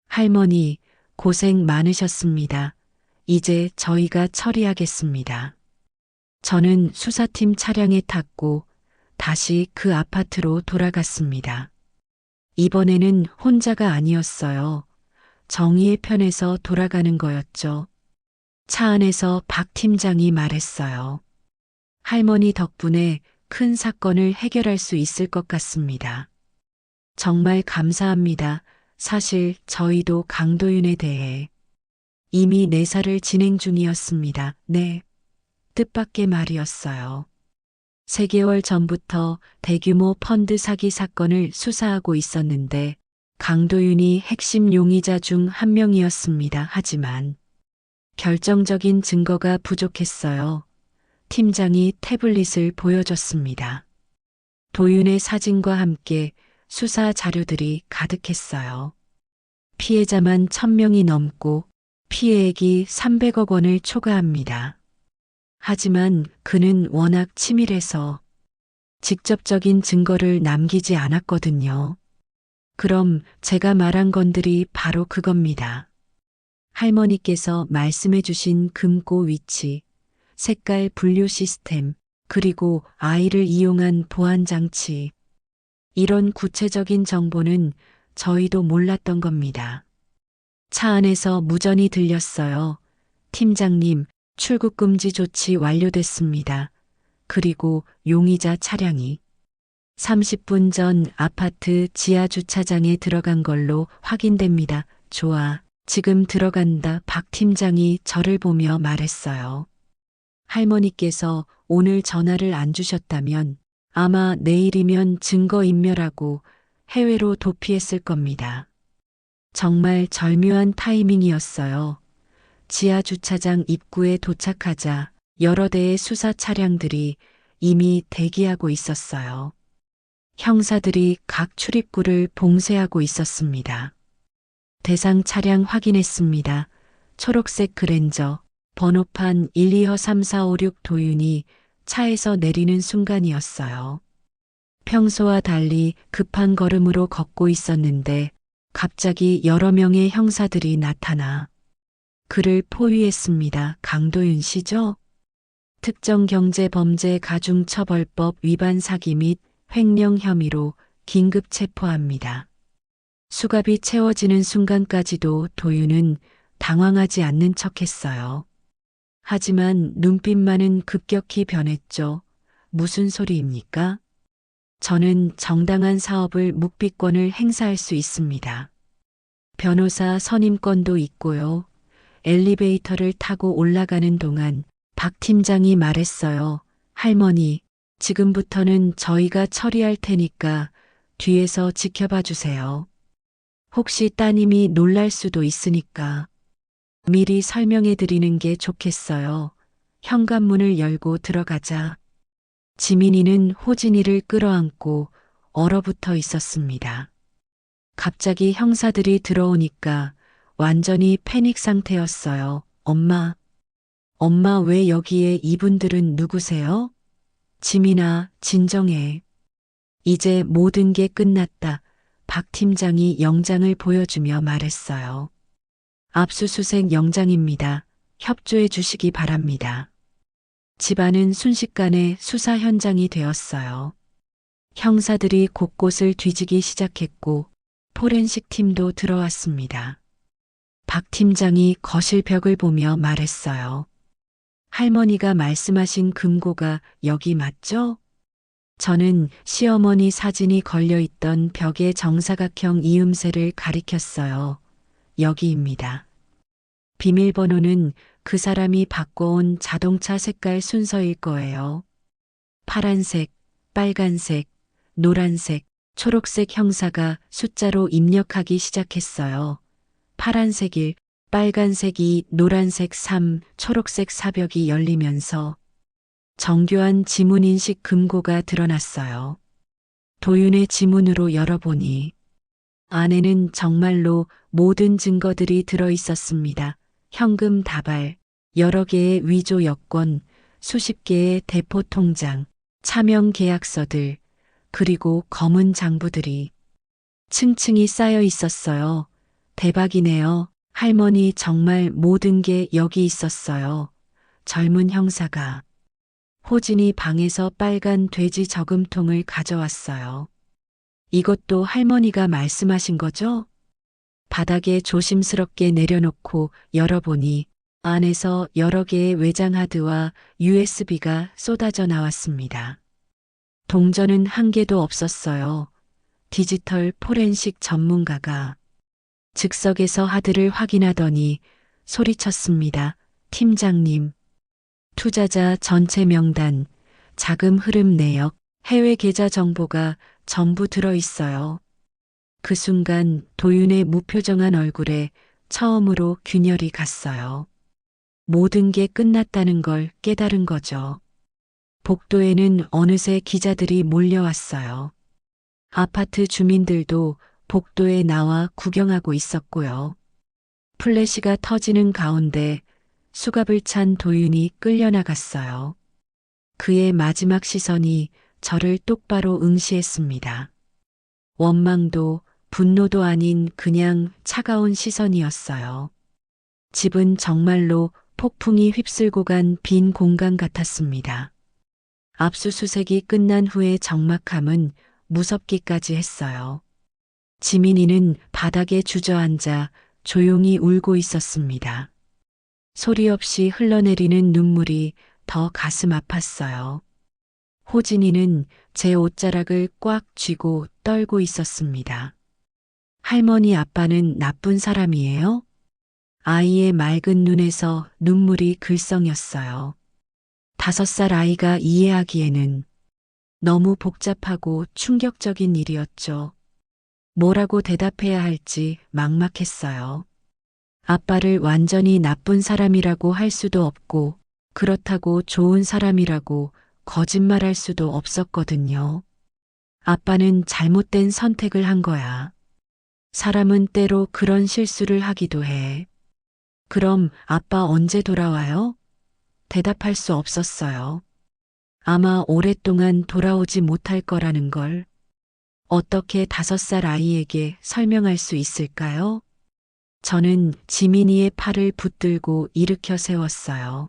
할머니, 고생 많으셨습니다. 이제 저희가 처리하겠습니다. 저는 수사팀 차량에 탔고 다시 그 아파트로 돌아갔습니다. 이번에는 혼자가 아니었어요. 정의의 편에서 돌아가는 거였죠. 차 안에서 박 팀장이 말했어요. 할머니 덕분에 큰 사건을 해결할 수 있을 것 같습니다. 정말 감사합니다. 사실 저희도 강도윤에 대해 이미 내사를 진행 중이었습니다. 네. 뜻밖의 말이었어요. 3개월 전부터 대규모 펀드 사기 사건을 수사하고 있었는데 강도윤이 핵심 용의자 중 한 명이었습니다. 하지만 결정적인 증거가 부족했어요. 팀장이 태블릿을 보여줬습니다. 도윤의 사진과 함께 수사 자료들이 가득했어요. 피해자만 1000명이 넘고 피해액이 300억 원을 초과합니다. 하지만 그는 워낙 치밀해서 직접적인 증거를 남기지 않았거든요. 그럼 제가 말한 건들이 바로 그겁니다. 할머니께서 말씀해 주신 금고 위치, 색깔 분류 시스템, 그리고 아이를 이용한 보안 장치. 이런 구체적인 정보는 저희도 몰랐던 겁니다. 차 안에서 무전이 들렸어요. 팀장님, 출국 금지 조치 완료됐습니다. 그리고 용의자 차량이 30분 전 아파트 지하 주차장에 들어간 걸로 확인됩니다. 좋아, 지금 들어간다. 박 팀장이 저를 보며 말했어요. 할머니께서 오늘 전화를 안 주셨다면 아마 내일이면 증거인멸하고 해외로 도피했을 겁니다. 정말 절묘한 타이밍이었어요. 지하 주차장 입구에 도착하자 여러 대의 수사 차량들이 이미 대기하고 있었어요. 형사들이 각 출입구를 봉쇄하고 있었습니다. 대상 차량 확인했습니다. 초록색 그랜저, 번호판 125 3456 도윤이 차에서 내리는 순간이었어요. 평소와 달리 급한 걸음으로 걷고 있었는데 갑자기 여러 명의 형사들이 나타나 그를 포위했습니다. 강도윤 씨죠? 특정경제범죄 가중처벌법 위반 사기 및 횡령 혐의로 긴급 체포합니다. 수갑이 채워지는 순간까지도 도윤은 당황하지 않는 척했어요. 하지만 눈빛만은 급격히 변했죠. 무슨 소리입니까? 저는 정당한 사업을 묵비권을 행사할 수 있습니다. 변호사 선임권도 있고요. 엘리베이터를 타고 올라가는 동안 박 팀장이 말했어요. 할머니, 지금부터는 저희가 처리할 테니까 뒤에서 지켜봐 주세요. 혹시 따님이 놀랄 수도 있으니까 미리 설명해 드리는 게 좋겠어요. 현관문을 열고 들어가자 지민이는 호진이를 끌어안고 얼어붙어 있었습니다. 갑자기 형사들이 들어오니까 완전히 패닉 상태였어요. 엄마 왜 여기에 이분들은 누구세요? 지민아, 진정해. 이제 모든 게 끝났다. 박 팀장이 영장을 보여주며 말했어요. 압수수색 영장입니다. 협조해 주시기 바랍니다. 집안은 순식간에 수사 현장이 되었어요. 형사들이 곳곳을 뒤지기 시작했고 포렌식 팀도 들어왔습니다. 박 팀장이 거실 벽을 보며 말했어요. 할머니가 말씀하신 금고가 여기 맞죠? 저는 시어머니 사진이 걸려있던 벽의 정사각형 이음새를 가리켰어요. 여기입니다. 비밀번호는 그 사람이 바꿔온 자동차 색깔 순서일 거예요. 파란색, 빨간색, 노란색, 초록색 형사가 숫자로 입력하기 시작했어요. 파란색 1, 빨간색 2, 노란색 3, 초록색 4벽이 열리면서 정교한 지문인식 금고가 드러났어요. 도윤의 지문으로 열어보니 안에는 정말로 모든 증거들이 들어 있었습니다. 현금 다발, 여러 개의 위조 여권, 수십 개의 대포 통장, 차명 계약서들, 그리고 검은 장부들이 층층이 쌓여 있었어요. 대박이네요. 할머니 정말 모든 게 여기 있었어요. 젊은 형사가 호진이 방에서 빨간 돼지 저금통을 가져왔어요. 이것도 할머니가 말씀하신 거죠? 바닥에 조심스럽게 내려놓고 열어보니 안에서 여러 개의 외장 하드와 USB가 쏟아져 나왔습니다. 동전은 한 개도 없었어요. 디지털 포렌식 전문가가 즉석에서 하드를 확인하더니 소리쳤습니다. 팀장님, 투자자 전체 명단, 자금 흐름 내역, 해외 계좌 정보가 전부 들어 있어요. 그 순간 도윤의 무표정한 얼굴에 처음으로 균열이 갔어요. 모든 게 끝났다는 걸 깨달은 거죠. 복도에는 어느새 기자들이 몰려왔어요. 아파트 주민들도 복도에 나와 구경하고 있었고요. 플래시가 터지는 가운데 수갑을 찬 도윤이 끌려나갔어요. 그의 마지막 시선이 저를 똑바로 응시했습니다. 원망도 분노도 아닌 그냥 차가운 시선이었어요. 집은 정말로 폭풍이 휩쓸고 간 빈 공간 같았습니다. 압수수색이 끝난 후의 적막함은 무섭기까지 했어요. 지민이는 바닥에 주저앉아 조용히 울고 있었습니다. 소리 없이 흘러내리는 눈물이 더 가슴 아팠어요. 호진이는 제 옷자락을 꽉 쥐고 떨고 있었습니다. 할머니 아빠는 나쁜 사람이에요? 아이의 맑은 눈에서 눈물이 글썽였어요. 5살 아이가 이해하기에는 너무 복잡하고 충격적인 일이었죠. 뭐라고 대답해야 할지 막막했어요. 아빠를 완전히 나쁜 사람이라고 할 수도 없고 그렇다고 좋은 사람이라고 거짓말할 수도 없었거든요. 아빠는 잘못된 선택을 한 거야. 사람은 때로 그런 실수를 하기도 해. 그럼 아빠 언제 돌아와요? 대답할 수 없었어요. 아마 오랫동안 돌아오지 못할 거라는 걸 어떻게 5살 아이에게 설명할 수 있을까요? 저는 지민이의 팔을 붙들고 일으켜 세웠어요.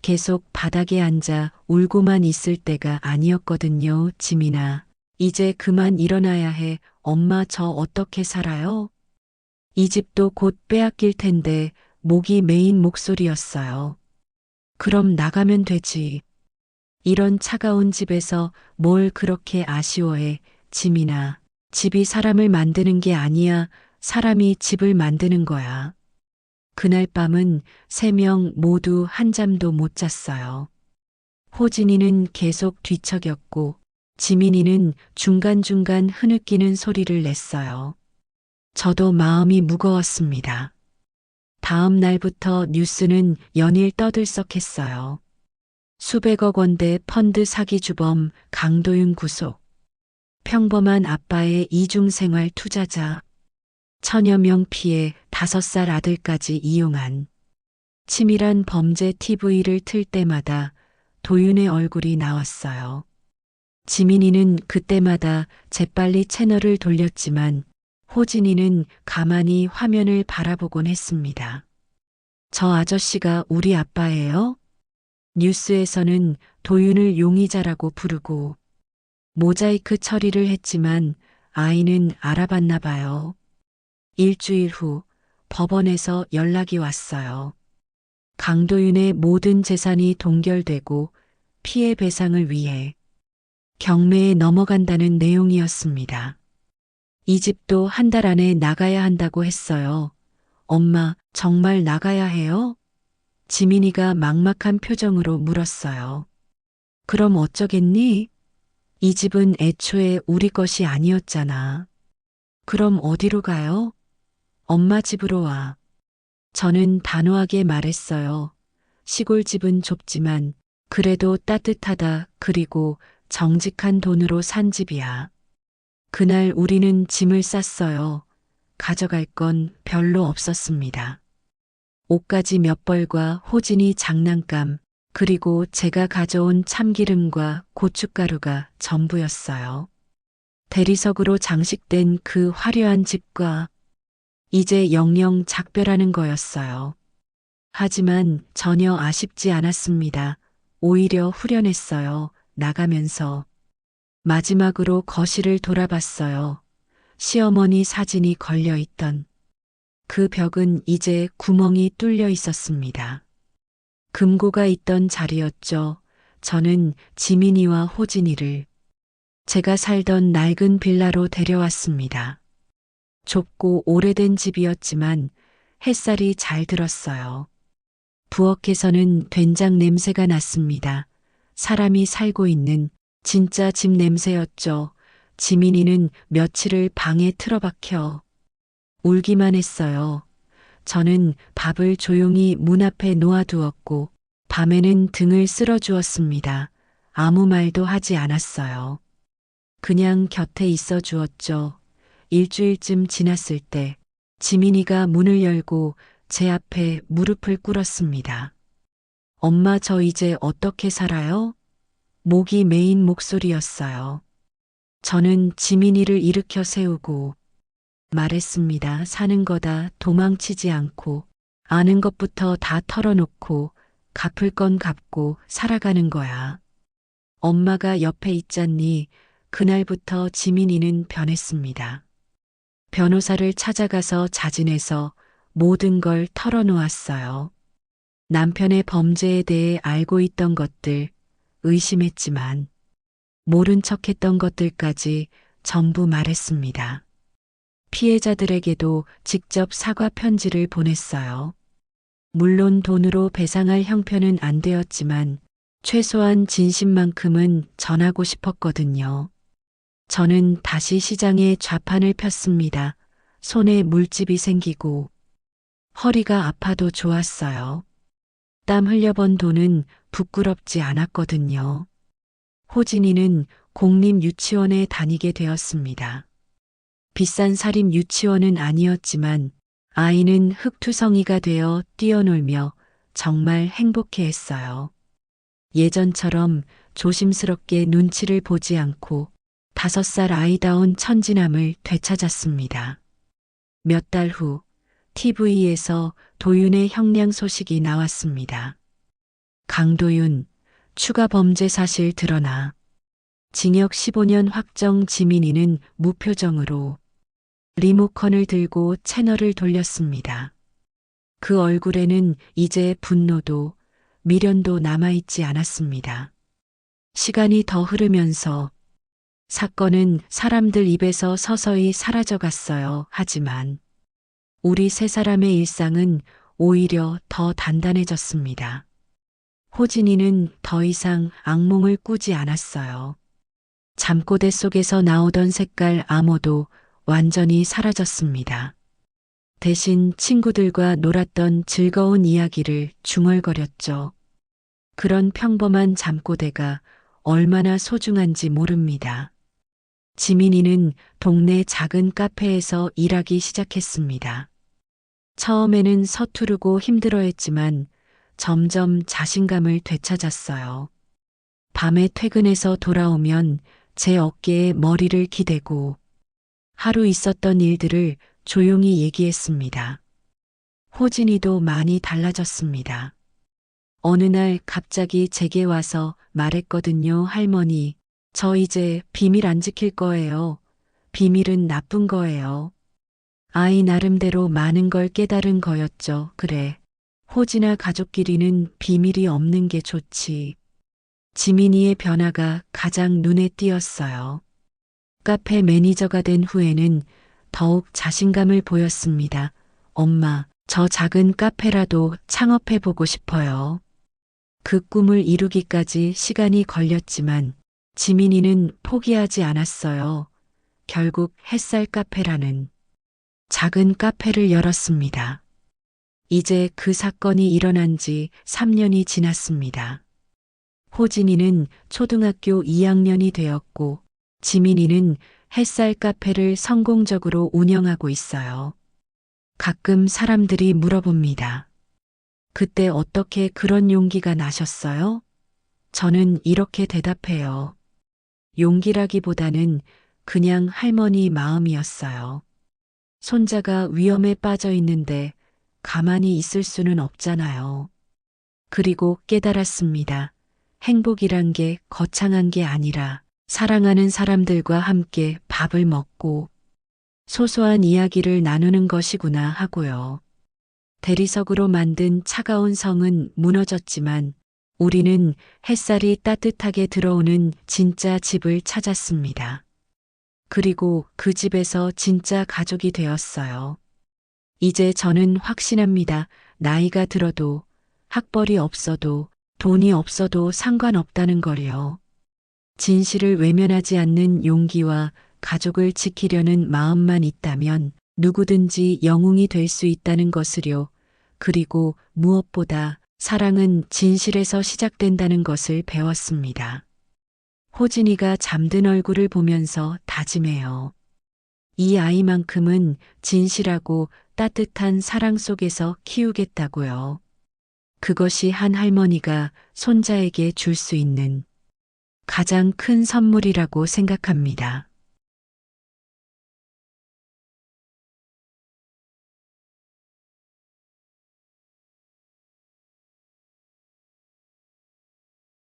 계속 바닥에 앉아 울고만 있을 때가 아니었거든요, 지민아. 이제 그만 일어나야 해. 엄마 저 어떻게 살아요? 이 집도 곧 빼앗길 텐데 목이 메인 목소리였어요. 그럼 나가면 되지. 이런 차가운 집에서 뭘 그렇게 아쉬워해, 지민아. 집이 사람을 만드는 게 아니야. 사람이 집을 만드는 거야. 그날 밤은 3명 모두 한 잠도 못 잤어요. 호진이는 계속 뒤척였고 지민이는 중간중간 흐느끼는 소리를 냈어요. 저도 마음이 무거웠습니다. 다음 날부터 뉴스는 연일 떠들썩했어요. 수백억 원대 펀드 사기 주범 강도윤 구속. 평범한 아빠의 이중생활 투자자. 천여 명 피해 5살 아들까지 이용한. 치밀한 범죄 TV를 틀 때마다 도윤의 얼굴이 나왔어요. 지민이는 그때마다 재빨리 채널을 돌렸지만 호진이는 가만히 화면을 바라보곤 했습니다. 저 아저씨가 우리 아빠예요? 뉴스에서는 도윤을 용의자라고 부르고 모자이크 처리를 했지만 아이는 알아봤나 봐요. 일주일 후 법원에서 연락이 왔어요. 강도윤의 모든 재산이 동결되고 피해 배상을 위해 경매에 넘어간다는 내용이었습니다. 이 집도 한 달 안에 나가야 한다고 했어요. 엄마, 정말 나가야 해요? 지민이가 막막한 표정으로 물었어요. 그럼 어쩌겠니? 이 집은 애초에 우리 것이 아니었잖아. 그럼 어디로 가요? 엄마 집으로 와. 저는 단호하게 말했어요. 시골 집은 좁지만 그래도 따뜻하다. 그리고 정직한 돈으로 산 집이야. 그날 우리는 짐을 쌌어요. 가져갈 건 별로 없었습니다. 옷가지 몇 벌과 호진이 장난감, 그리고 제가 가져온 참기름과 고춧가루가 전부였어요. 대리석으로 장식된 그 화려한 집과 이제 영영 작별하는 거였어요. 하지만 전혀 아쉽지 않았습니다. 오히려 후련했어요. 나가면서. 마지막으로 거실을 돌아봤어요. 시어머니 사진이 걸려 있던 그 벽은 이제 구멍이 뚫려 있었습니다. 금고가 있던 자리였죠. 저는 지민이와 호진이를 제가 살던 낡은 빌라로 데려왔습니다. 좁고 오래된 집이었지만 햇살이 잘 들었어요. 부엌에서는 된장 냄새가 났습니다. 사람이 살고 있는 진짜 집 냄새였죠. 지민이는 며칠을 방에 틀어박혀 울기만 했어요. 저는 밥을 조용히 문 앞에 놓아두었고 밤에는 등을 쓸어주었습니다. 아무 말도 하지 않았어요. 그냥 곁에 있어 주었죠. 일주일쯤 지났을 때 지민이가 문을 열고 제 앞에 무릎을 꿇었습니다. 엄마, 저 이제 어떻게 살아요? 목이 메인 목소리였어요. 저는 지민이를 일으켜 세우고 말했습니다. 사는 거다. 도망치지 않고 아는 것부터 다 털어놓고 갚을 건 갚고 살아가는 거야. 엄마가 옆에 있잖니. 그날부터 지민이는 변했습니다. 변호사를 찾아가서 자진해서 모든 걸 털어놓았어요. 남편의 범죄에 대해 알고 있던 것들, 의심했지만 모른 척했던 것들까지 전부 말했습니다. 피해자들에게도 직접 사과 편지를 보냈어요. 물론 돈으로 배상할 형편은 안 되었지만 최소한 진심만큼은 전하고 싶었거든요. 저는 다시 시장에 좌판을 폈습니다. 손에 물집이 생기고 허리가 아파도 좋았어요. 땀 흘려번 돈은 부끄럽지 않았거든요. 호진이는 공립유치원에 다니게 되었습니다. 비싼 사립 유치원은 아니었지만 아이는 흙투성이가 되어 뛰어놀며 정말 행복해했어요. 예전처럼 조심스럽게 눈치를 보지 않고 5살 아이다운 천진함을 되찾았습니다. 몇 달 후 TV에서 도윤의 형량 소식이 나왔습니다. 강도윤, 추가 범죄 사실 드러나. 징역 15년 확정. 지민이는 무표정으로 리모컨을 들고 채널을 돌렸습니다. 그 얼굴에는 이제 분노도 미련도 남아있지 않았습니다. 시간이 더 흐르면서 사건은 사람들 입에서 서서히 사라져갔어요. 하지만 우리 세 사람의 일상은 오히려 더 단단해졌습니다. 호진이는 더 이상 악몽을 꾸지 않았어요. 잠꼬대 속에서 나오던 색깔 암호도 완전히 사라졌습니다. 대신 친구들과 놀았던 즐거운 이야기를 중얼거렸죠. 그런 평범한 잠꼬대가 얼마나 소중한지 모릅니다. 지민이는 동네 작은 카페에서 일하기 시작했습니다. 처음에는 서투르고 힘들어했지만 점점 자신감을 되찾았어요. 밤에 퇴근해서 돌아오면 제 어깨에 머리를 기대고 하루 있었던 일들을 조용히 얘기했습니다. 호진이도 많이 달라졌습니다. 어느 날 갑자기 제게 와서 말했거든요. 할머니, 저 이제 비밀 안 지킬 거예요. 비밀은 나쁜 거예요. 아이 나름대로 많은 걸 깨달은 거였죠. 그래. 호진아 가족끼리는 비밀이 없는 게 좋지. 지민이의 변화가 가장 눈에 띄었어요. 카페 매니저가 된 후에는 더욱 자신감을 보였습니다. 엄마, 저 작은 카페라도 창업해보고 싶어요. 그 꿈을 이루기까지 시간이 걸렸지만 지민이는 포기하지 않았어요. 결국 햇살 카페라는 작은 카페를 열었습니다. 이제 그 사건이 일어난 지 3년이 지났습니다. 호진이는 초등학교 2학년이 되었고 지민이는 햇살 카페를 성공적으로 운영하고 있어요. 가끔 사람들이 물어봅니다. 그때 어떻게 그런 용기가 나셨어요? 저는 이렇게 대답해요. 용기라기보다는 그냥 할머니 마음이었어요. 손자가 위험에 빠져 있는데 가만히 있을 수는 없잖아요. 그리고 깨달았습니다. 행복이란 게 거창한 게 아니라 사랑하는 사람들과 함께 밥을 먹고 소소한 이야기를 나누는 것이구나 하고요. 대리석으로 만든 차가운 성은 무너졌지만 우리는 햇살이 따뜻하게 들어오는 진짜 집을 찾았습니다. 그리고 그 집에서 진짜 가족이 되었어요. 이제 저는 확신합니다. 나이가 들어도 학벌이 없어도 돈이 없어도 상관없다는 걸요. 진실을 외면하지 않는 용기와 가족을 지키려는 마음만 있다면 누구든지 영웅이 될 수 있다는 것을요. 그리고 무엇보다 사랑은 진실에서 시작된다는 것을 배웠습니다. 호진이가 잠든 얼굴을 보면서 다짐해요. 이 아이만큼은 진실하고 따뜻한 사랑 속에서 키우겠다고요. 그것이 한 할머니가 손자에게 줄 수 있는 가장 큰 선물이라고 생각합니다.